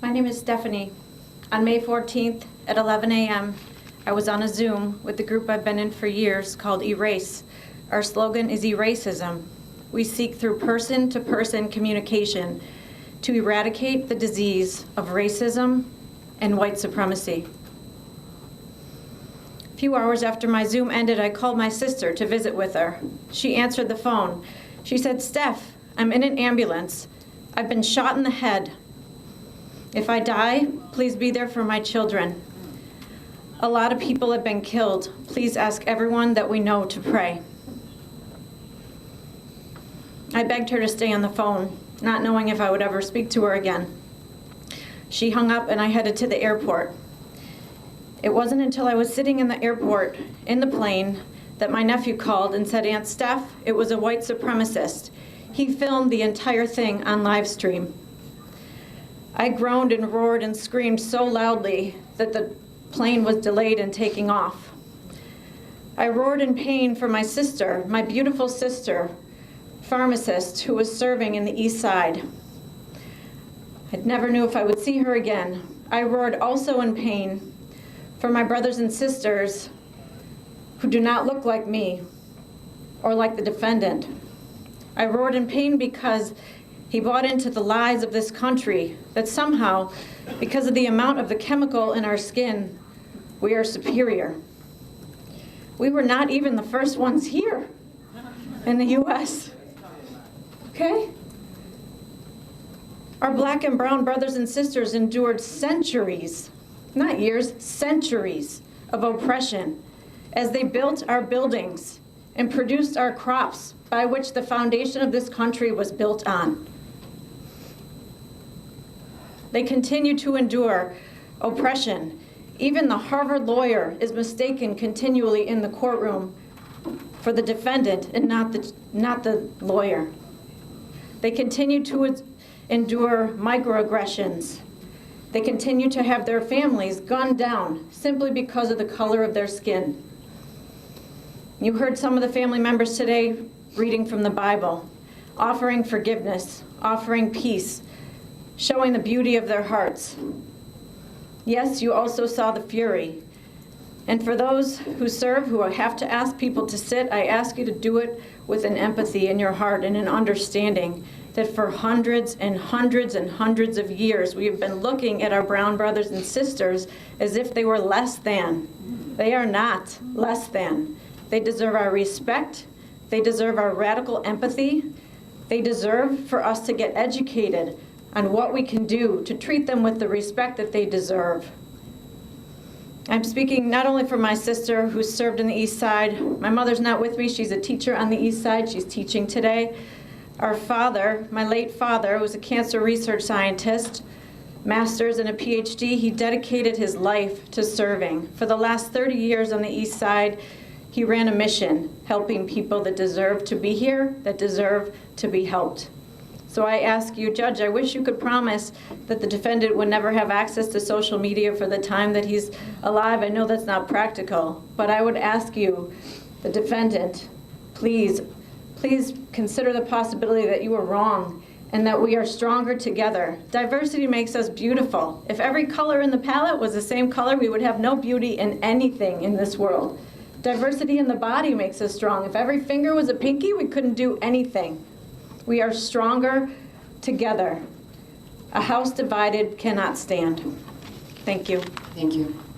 My name is Stephanie. On May 14th at 11 a.m., I was on a Zoom with the group I've been in for years called Erase. Our slogan is Eracism. We seek through person-to-person communication to eradicate the disease of racism and white supremacy. A few hours after my Zoom ended, I called my sister to visit with her. She answered the phone. She said, "Steph, I'm in an ambulance. I've been shot in the head. If I die, please be there for my children. A lot of people have been killed. Please ask everyone that we know to pray." I begged her to stay on the phone, not knowing if I would ever speak to her again. She hung up and I headed to the airport. It wasn't until I was sitting in the airport, in the plane, that my nephew called and said, "Aunt Steph, it was a white supremacist. He filmed the entire thing on live stream." I groaned and roared and screamed so loudly that the plane was delayed in taking off. I roared in pain for my sister, my beautiful sister, pharmacist, who was serving in the East Side. I never knew if I would see her again. I roared also in pain for my brothers and sisters who do not look like me or like the defendant. I roared in pain because he bought into the lies of this country that somehow, because of the amount of the chemical in our skin, we are superior. We were not even the first ones here in the U.S. Okay? Our black and brown brothers and sisters endured centuries, not years, centuries of oppression as they built our buildings and produced our crops by which the foundation of this country was built on. They continue to endure oppression. Even the Harvard lawyer is mistaken continually in the courtroom for the defendant and not the lawyer. They continue to endure microaggressions. They continue to have their families gunned down simply because of the color of their skin. You heard some of the family members today reading from the Bible, offering forgiveness, offering peace, showing the beauty of their hearts. Yes, you also saw the fury. And for those who serve, who have to ask people to sit, I ask you to do it with an empathy in your heart and an understanding that for hundreds and hundreds and hundreds of years, we have been looking at our brown brothers and sisters as if they were less than. They are not less than. They deserve our respect. They deserve our radical empathy. They deserve for us to get educated on what we can do to treat them with the respect that they deserve. I'm speaking not only for my sister who served in the East Side. My mother's not with me. She's a teacher on the East Side. She's teaching today. Our father, my late father, was a cancer research scientist, master's and a PhD. He dedicated his life to serving. For the last 30 years on the East Side, he ran a mission helping people that deserve to be here, that deserve to be helped. So I ask you, Judge, I wish you could promise that the defendant would never have access to social media for the time that he's alive. I know that's not practical, but I would ask you, the defendant, please consider the possibility that you were wrong and that we are stronger together. Diversity makes us beautiful. If every color in the palette was the same color, we would have no beauty in anything in this world. Diversity in the body makes us strong. If every finger was a pinky, we couldn't do anything. We are stronger together. A house divided cannot stand. Thank you. Thank you.